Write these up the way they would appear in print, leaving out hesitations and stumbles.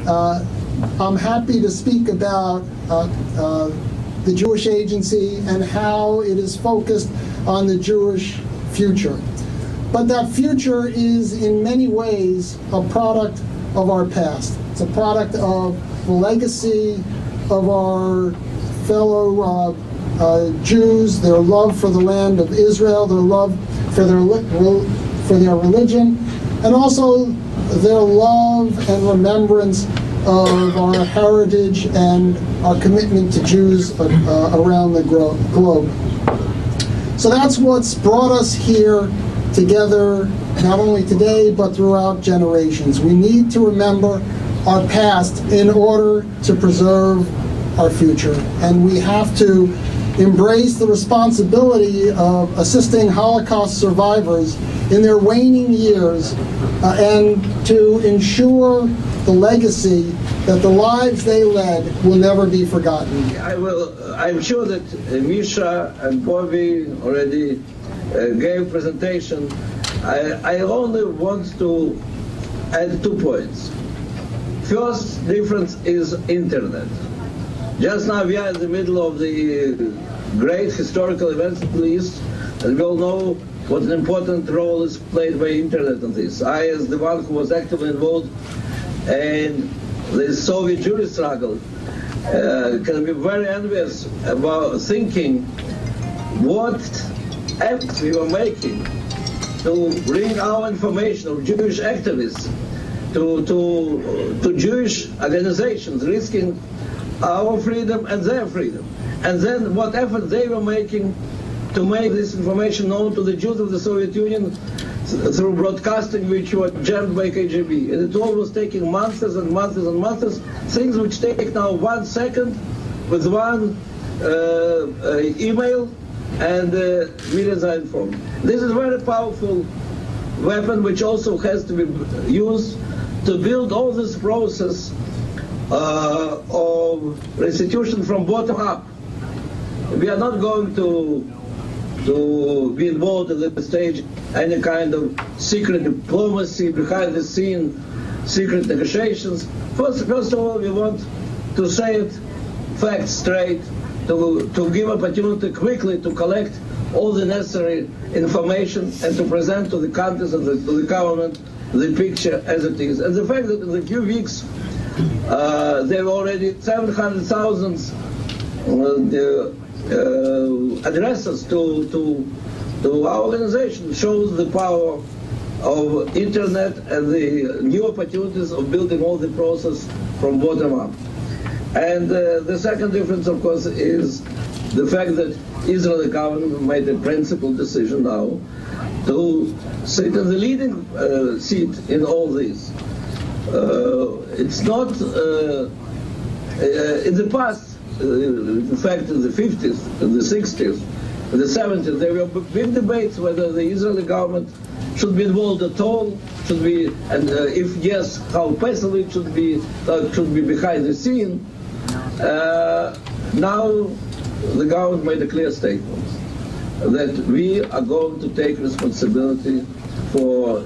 I'm happy to speak about the Jewish Agency and how it is focused on the Jewish future. But that future is in many ways a product of our past. It's a product of the legacy of our fellow Jews, their love for the land of Israel, their love for their religion, and also their love and remembrance of our heritage and our commitment to Jews around the globe. So that's what's brought us here together, not only today, but throughout generations. We need to remember our past in order to preserve our future. And we have to embrace the responsibility of assisting Holocaust survivors in their waning years and to ensure the legacy that the lives they led will never be forgotten. I'm sure that Misha and Bobby already gave presentation. I only want to add 2 points. First difference is internet. Just now we are in the middle of the great historical events in the East, and we all know what an important role is played by internet in this. I, as the one who was actively involved in the Soviet Jewish struggle, can be very envious about thinking what efforts we were making to bring our information of Jewish activists to Jewish organizations, risking our freedom and their freedom. And then what effort they were making to make this information known to the Jews of the Soviet Union through broadcasting which were jammed by KGB. And it all was taking months and months and months, things which take now 1 second with one email, and millions are informed. This is a very powerful weapon which also has to be used to build all this process of restitution from bottom up. We are not going to be involved at this stage any kind of secret diplomacy, behind the scene secret negotiations. First of all, we want to say it facts straight, to give opportunity quickly to collect all the necessary information and to present to the countries and to the government the picture as it is. And the fact that in a few weeks there were already 700,000 addresses to our organization shows the power of internet and the new opportunities of building all the process from bottom up. And the second difference, of course, is the fact that Israeli government made a principled decision now to sit in the leading seat in all this. It's not, in the past, in fact, in the 50s, in the 60s, in the 70s, there were big debates whether the Israeli government should be involved at all, should be, and if yes, how passively it should be behind the scene. Now the government made a clear statement that we are going to take responsibility for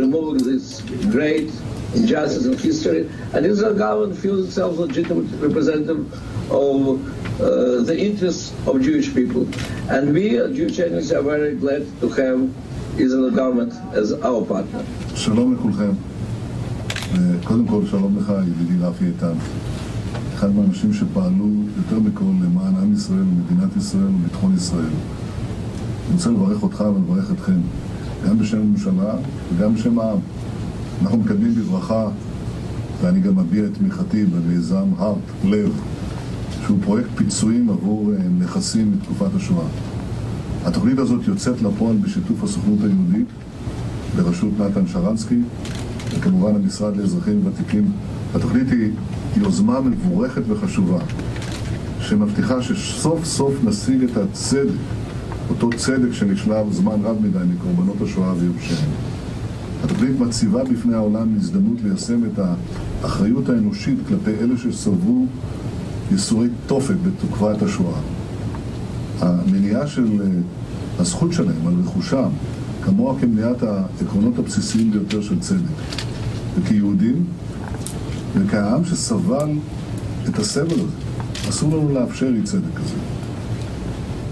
removing this great injustice in history, and Israel government feels itself legitimate representative of the interests of Jewish people. And we, Jewish Agency, are very glad to have Israel government as our partner. שלום לכולכם. קודם כל, שלום לך, ידידי רפי איתן. אחד מהאנשים שפעלו יותר מכל למען עם ישראל ומדינת ישראל וביטחון ישראל. אני רוצה לברך אותך ולברך אתכם, גם בשם הממשלה וגם בשם העם. אנחנו מקדמים בברכה, ואני גם מביע את תמיכתי במיזם לב, שהוא פרויקט פיצויים עבור נכסים מתקופת השואה. התוכנית הזאת יוצאת לפועל בשיתוף הסוכנות היהודית, בראשות נתן שרנסקי, וכמובן המשרד לאזרחים ותיקים. התוכנית היא יוזמה מבורכת וחשובה, שמבטיחה שסוף סוף נשיג את הצדק, אותו צדק שנשלב זמן רב מדי מקורבנות השואה ויורשיהם. התוכנית מציבה בפני העולם הזדמנות ליישם את האחריות האנושית כלפי אלה שסרבו ייסורי תופת בתקופת השואה. המניעה של הזכות שלהם על רכושם, כמוה כמניעת העקרונות הבסיסיים ביותר של צדק. וכיהודים, וכעם שסבל את הסבל הזה, אסור לנו לאפשר אי צדק כזה.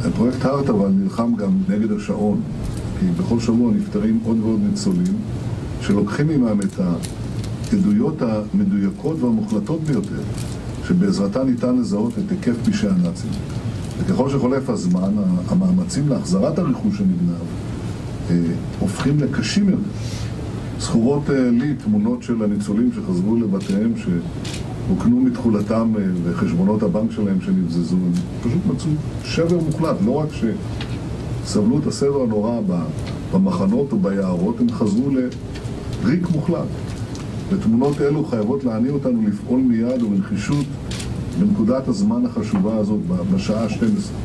הפרויקט הארט אבל נלחם גם נגד השעון, כי בכל שבוע נפטרים עוד ועוד ניצולים שלוקחים עמם את העדויות המדויקות והמוחלטות ביותר, שבעזרתה ניתן לזהות את היקף פשעי הנאצים. וככל שחולף הזמן, המאמצים להחזרת הרכוש שנגנב הופכים לקשים יותר. זכורות לי תמונות של הניצולים שחזרו לבתיהם, שהוקנו מתחולתם וחשבונות הבנק שלהם שנבזזו. הם פשוט מצאו שבר מוחלט, לא רק שסבלו את הסבל הנורא במחנות או ביערות, הם חזרו לריק מוחלט. ותמונות אלו חייבות להניע אותנו לפעול מיד ובנחישות בנקודת הזמן החשובה הזאת, בשעה 12.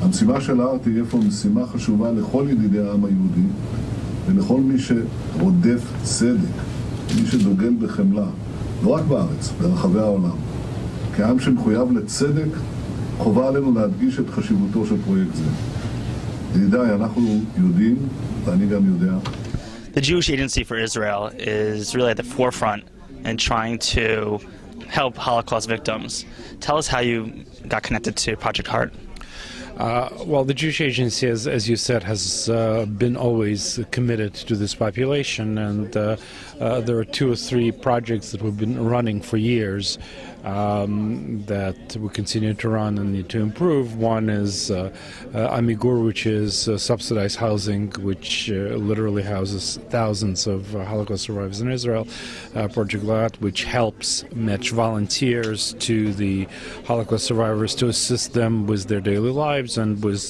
המשימה של הארט תהיה פה משימה חשובה לכל ידידי העם היהודי ולכל מי שרודף צדק, מי שדוגל בחמלה, לא רק בארץ, ברחבי העולם. כעם שמחויב לצדק, חובה עלינו להדגיש את חשיבותו של פרויקט זה. ידידיי, אנחנו יודעים, ואני גם יודע. The Jewish Agency for Israel is really at the forefront in trying to help Holocaust victims. Tell us how you got connected to Project Heart. Well, the Jewish Agency, as you said, has been always committed to this population, and there are 2 or 3 projects that we've been running for years that we continue to run and need to improve. One is Amigur, which is subsidized housing, which literally houses thousands of Holocaust survivors in Israel. Project Lat, which helps match volunteers to the Holocaust survivors to assist them with their daily lives and with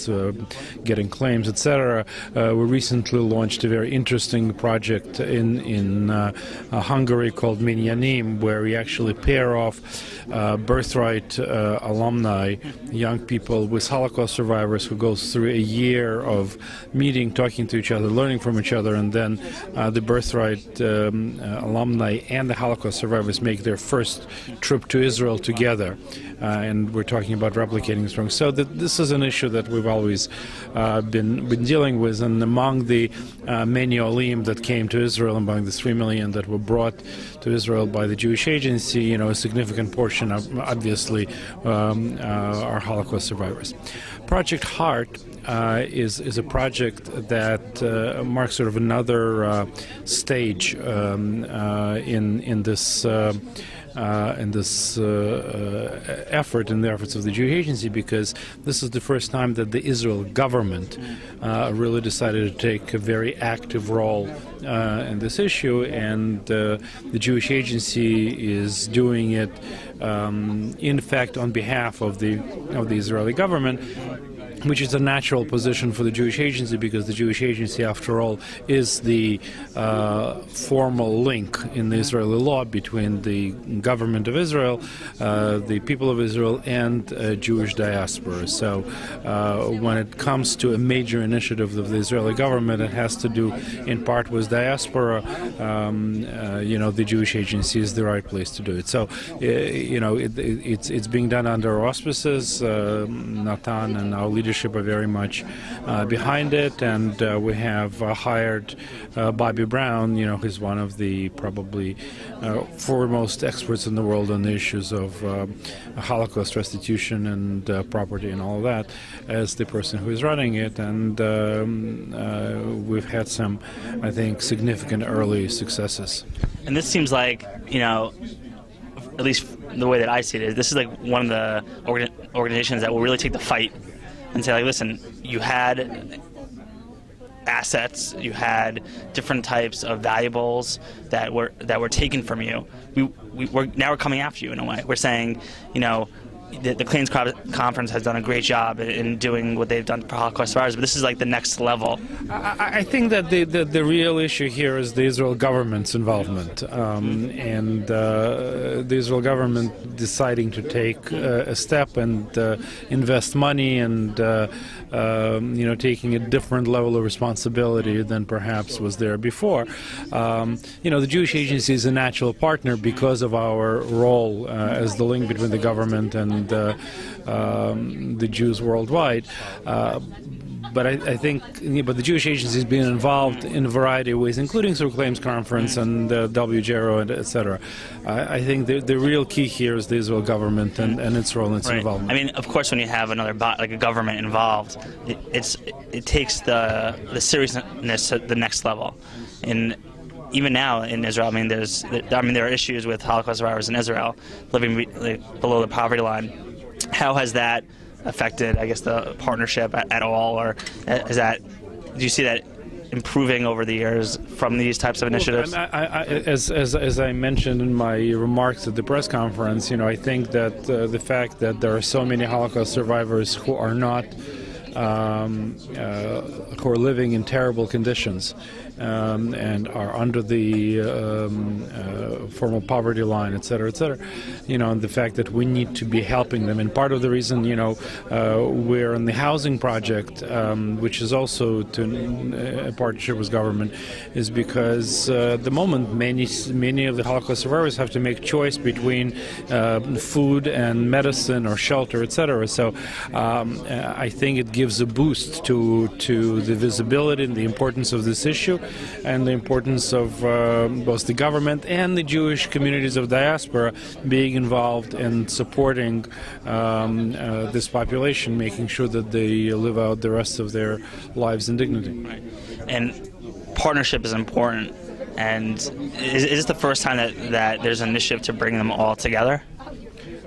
getting claims, etc. We recently launched a very interesting project in Hungary called Minyanim, where we actually pair off birthright alumni, young people with Holocaust survivors who goes through a year of meeting, talking to each other, learning from each other, and then the birthright alumni and the Holocaust survivors make their first trip to Israel together. And we're talking about replicating this program. So this is an issue that we've always been dealing with, and among the many olim that came to Israel, among the 3 million that were brought to Israel by the Jewish Agency, you know, a significant portion of, obviously, are Holocaust survivors. Project Heart is a project that marks sort of another stage in this effort, in the efforts of the Jewish Agency, because this is the first time that the Israel government really decided to take a very active role in this issue, and the Jewish Agency is doing it, in fact, on behalf of the Israeli government, which is a natural position for the Jewish Agency, because the Jewish Agency, after all, is the formal link in the Israeli law between the government of Israel, the people of Israel, and Jewish diaspora. So when it comes to a major initiative of the Israeli government, it has to do in part with diaspora. You know, the Jewish Agency is the right place to do it. So, you know, it's being done under auspices. Natan and our leadership are very much behind it, and we have hired Bobby Brown. You know, he's one of the probably foremost experts in the world on the issues of Holocaust restitution and property and all of that, as the person who is running it, and we've had some, I think, significant early successes. And this seems like, you know, at least the way that I see it, is this is like one of the organizations that will really take the fight and say, like, listen, you had assets, you had different types of valuables that were taken from you. Now we're coming after you in a way. We're saying, you know, the Claims Conference has done a great job in doing what they've done for Holocaust survivors, but this is like the next level. I think that the real issue here is the Israel government's involvement, and the Israel government deciding to take a step and invest money and you know, taking a different level of responsibility than perhaps was there before. You know, the Jewish Agency is a natural partner because of our role as the link between the government and the Jews worldwide. but I think, but the Jewish Agency has been involved in a variety of ways, including through claims conference and WGERO and etc. I think the real key here is the Israel government and its role and its involvement. I mean, of course, when you have another like a government involved, it takes the seriousness to the next level. And even now in Israel, there are issues with Holocaust survivors in Israel living below the poverty line. How has that affected, I guess, the partnership at all, or do you see that improving over the years from these types of initiatives? As I mentioned in my remarks at the press conference, I think that the fact that there are so many Holocaust survivors who are not who are living in terrible conditions and are under the formal poverty line, etc., and the fact that we need to be helping them. And part of the reason, we're in the housing project, which is also a partnership with government, is because at the moment many of the Holocaust survivors have to make choice between food and medicine or shelter, etc. So I think it gives a boost to the visibility and the importance of this issue, and the importance of both the government and the Jewish communities of diaspora being involved in supporting this population, making sure that they live out the rest of their lives in dignity. Right. And partnership is important. And is this the first time that there's an initiative to bring them all together?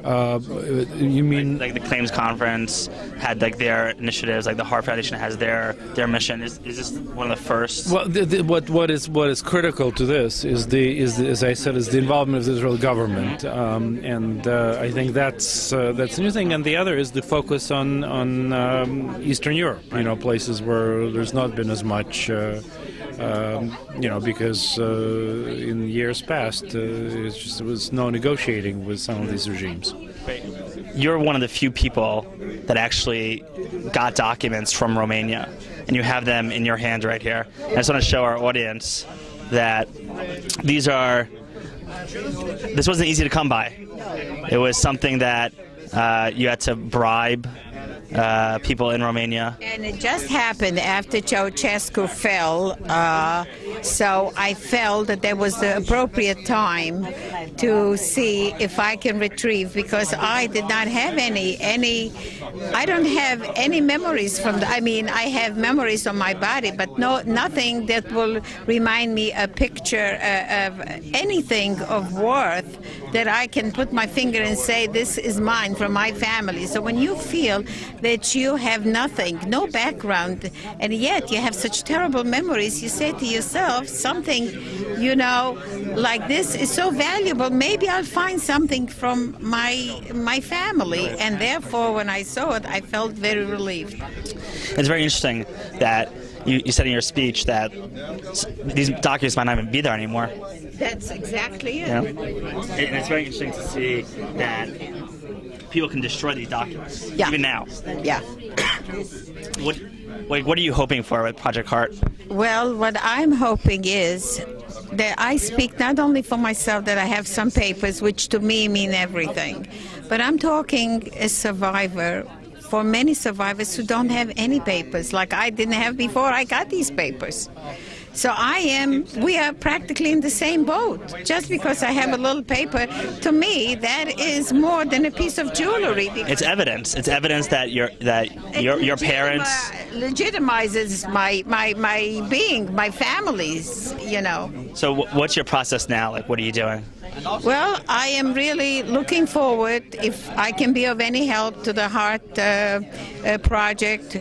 You mean like the claims conference had like their initiatives, like the Heart Foundation has their mission. Is this one of the first? Well, what is critical to this is as I said, is the involvement of the Israeli government, and I think that's a new thing. And the other is the focus on Eastern Europe, places where there's not been as much. Because in years past, it was no negotiating with some of these regimes. You're one of the few people that actually got documents from Romania, and you have them in your hands right here. I just want to show our audience that this wasn't easy to come by. It was something that you had to bribe people in Romania. And it just happened after Ceausescu fell, so I felt that there was the appropriate time to see if I can retrieve, because I did not have I don't have any memories from I have memories on my body, but nothing that will remind me a picture of anything of worth that I can put my finger and say, this is mine from my family. So when you feel that you have nothing, no background, and yet you have such terrible memories, you say to yourself, something, like this is so valuable, maybe I'll find something from my family. And therefore, when I saw it, I felt very relieved. It's very interesting that you said in your speech that these documents might not even be there anymore. That's exactly it. And it's very interesting to see that people can destroy these documents, even now. Yeah. What are you hoping for with Project Heart? Well, what I'm hoping is that I speak not only for myself, that I have some papers, which to me mean everything, but I'm talking as survivor for many survivors who don't have any papers, like I didn't have before I got these papers. So we are practically in the same boat. Just because I have a little paper, to me, that is more than a piece of jewelry. It's evidence. It's evidence that your parents legitimizes my being, my family's. So what's your process now? Like, what are you doing? Well, I am really looking forward, if I can be of any help to the Heart project,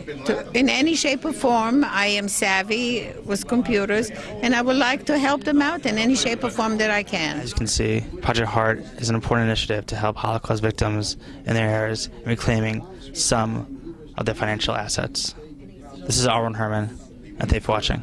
in any shape or form. I am savvy with computers, and I would like to help them out in any shape or form that I can. As you can see, Project Heart is an important initiative to help Holocaust victims and their heirs in reclaiming some of their financial assets. This is Aaron Herman, and thanks for watching.